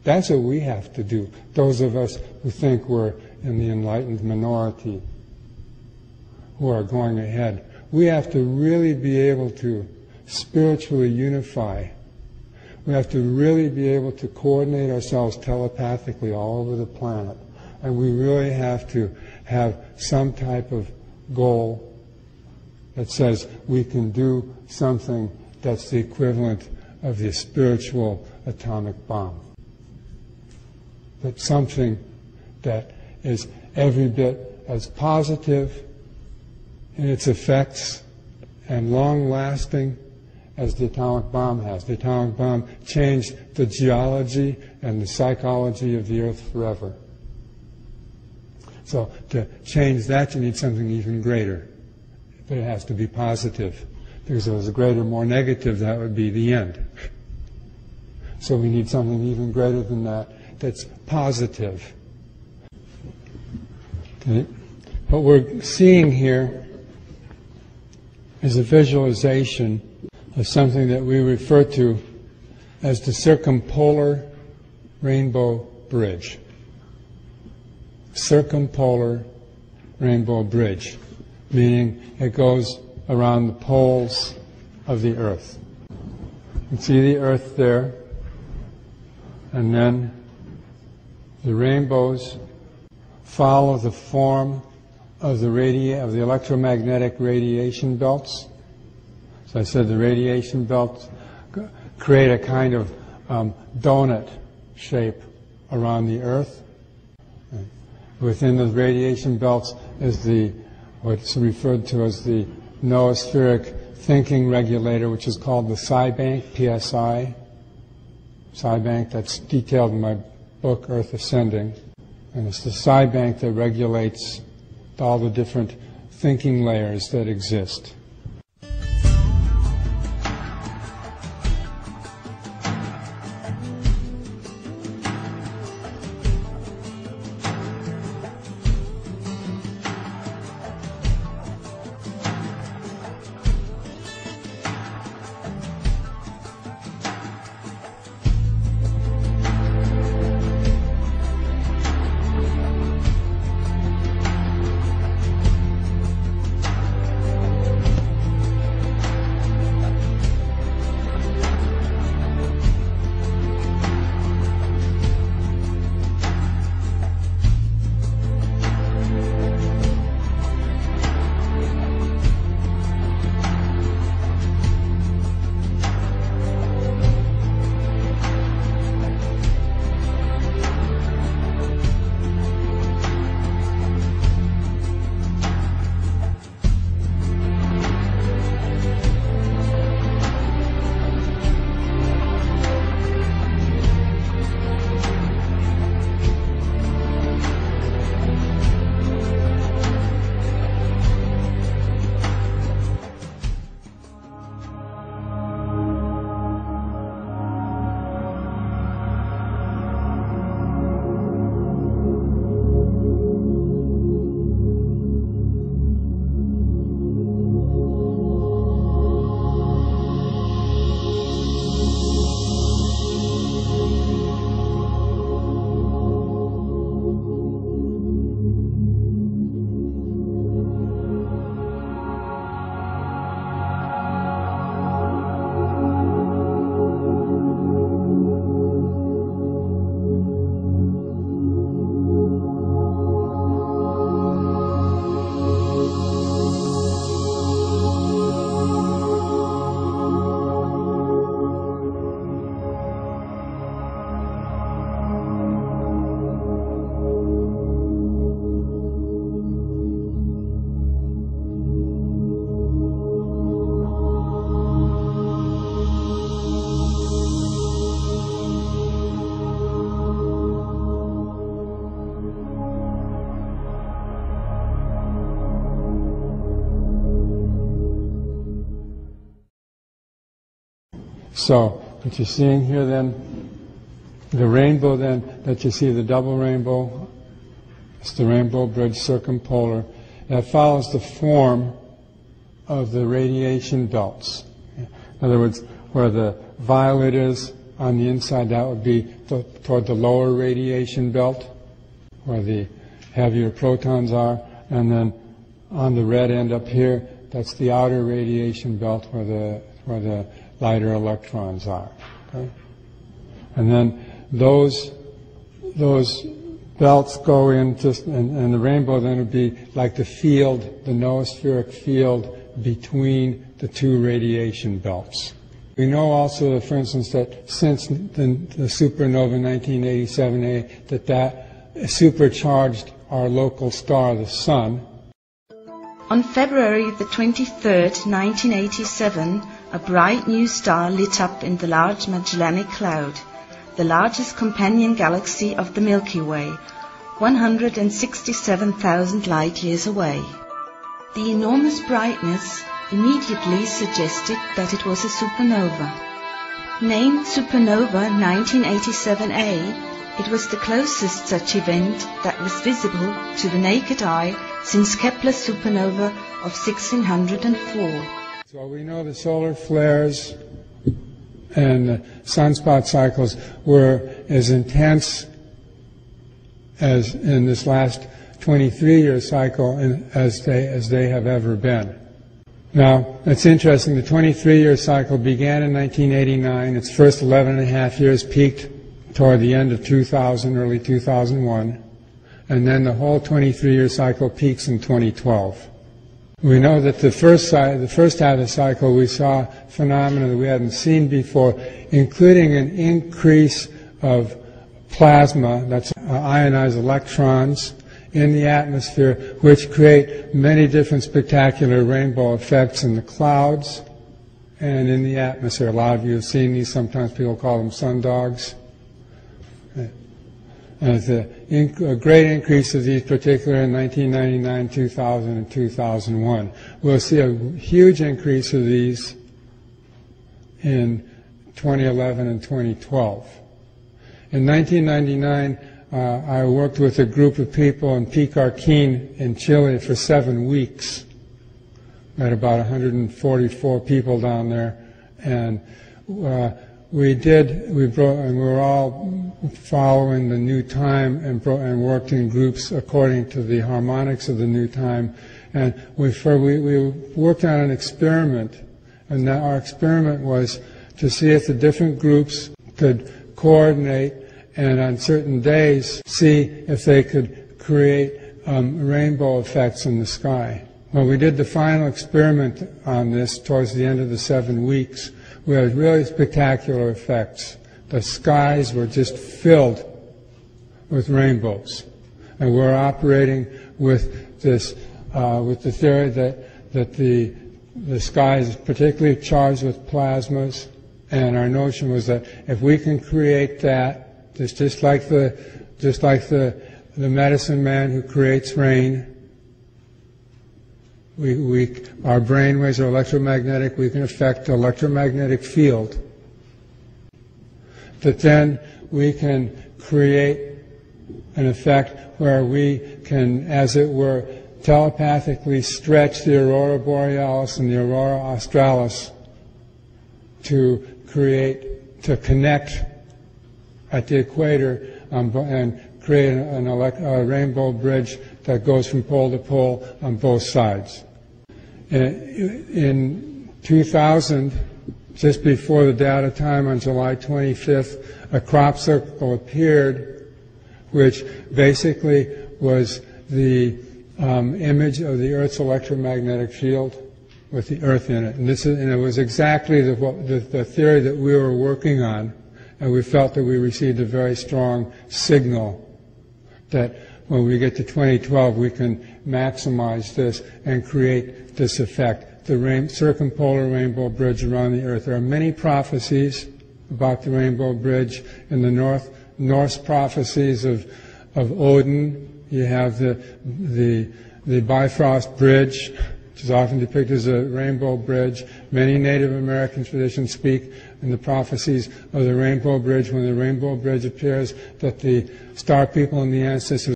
That's what we have to do. Those of us who think we're in the enlightened minority, who are going ahead, we have to really be able to spiritually unify. We have to really be able to coordinate ourselves telepathically all over the planet. And we really have to have some type of goal that says we can do something that's the equivalent of the spiritual atomic bomb. That's something that is every bit as positive in its effects and long-lasting as the atomic bomb has. The atomic bomb changed the geology and the psychology of the Earth forever. So to change that, you need something even greater. But it has to be positive. Because if it was greater, more negative, that would be the end. So we need something even greater than that, that's positive. Okay. What we're seeing here is a visualization of something that we refer to as the Circumpolar Rainbow Bridge. Circumpolar Rainbow Bridge, meaning it goes around the poles of the Earth. You can see the Earth there, and then the rainbows follow the form of the electromagnetic radiation belts. So I said the radiation belts create a kind of donut shape around the Earth. Within the radiation belts is what's referred to as the noospheric thinking regulator, which is called the psi bank, PSI. Psi bank, that's detailed in my book, Earth Ascending. And it's the psi bank that regulates all the different thinking layers that exist. So, what you're seeing here then, the rainbow then, that you see, the double rainbow, it's the rainbow bridge circumpolar, that follows the form of the radiation belts. In other words, where the violet is on the inside, that would be toward the lower radiation belt, where the heavier protons are, and then on the red end up here, that's the outer radiation belt where the lighter electrons are. Okay? And then those belts go into, and the rainbow then would be like the field, the noospheric field between the two radiation belts. We know also, for instance, that since the supernova 1987A, that supercharged our local star, the Sun. On February the 23rd, 1987, a bright new star lit up in the Large Magellanic Cloud, the largest companion galaxy of the Milky Way, 167,000 light-years away. The enormous brightness immediately suggested that it was a supernova. Named Supernova 1987A, it was the closest such event that was visible to the naked eye since Kepler's supernova of 1604. So we know the solar flares and the sunspot cycles were as intense as in this last 23-year cycle as they have ever been. Now, it's interesting, the 23-year cycle began in 1989. Its first 11.5 years peaked toward the end of 2000, early 2001, and then the whole 23-year cycle peaks in 2012. We know that the first half of the cycle we saw phenomena that we hadn't seen before, including an increase of plasma, that's ionized electrons, in the atmosphere, which create many different spectacular rainbow effects in the clouds and in the atmosphere. A lot of you have seen these. Sometimes people call them sundogs. And there's a great increase of these, particularly in 1999, 2000, and 2001. We'll see a huge increase of these in 2011 and 2012. In 1999, I worked with a group of people in Picarquín in Chile for 7 weeks. We had about 144 people down there, and we were all following the new time and worked in groups according to the harmonics of the new time. And we worked on an experiment, and our experiment was to see if the different groups could coordinate and on certain days see if they could create rainbow effects in the sky. Well, we did the final experiment on this towards the end of the 7 weeks. We had really spectacular effects. The skies were just filled with rainbows. And we're operating with this, with the theory that the sky is particularly charged with plasmas, and our notion was that if we can create that, just like the medicine man who creates rain, our brain waves are electromagnetic, we can affect the electromagnetic field, that then we can create an effect where we can, as it were, telepathically stretch the aurora borealis and the aurora australis to connect at the equator and create a rainbow bridge that goes from pole to pole on both sides. In 2000, just before the data time on July 25th, a crop circle appeared, which basically was the image of the Earth's electromagnetic field with the Earth in it. And it was exactly the theory that we were working on, and we felt that we received a very strong signal that when we get to 2012, we can maximize this and create this effect, the circumpolar rainbow bridge around the Earth. There are many prophecies about the rainbow bridge in the Norse prophecies of Odin. You have the Bifrost Bridge, which is often depicted as a rainbow bridge. Many Native American traditions speak in the prophecies of the rainbow bridge. When the rainbow bridge appears, that the star people and the ancestors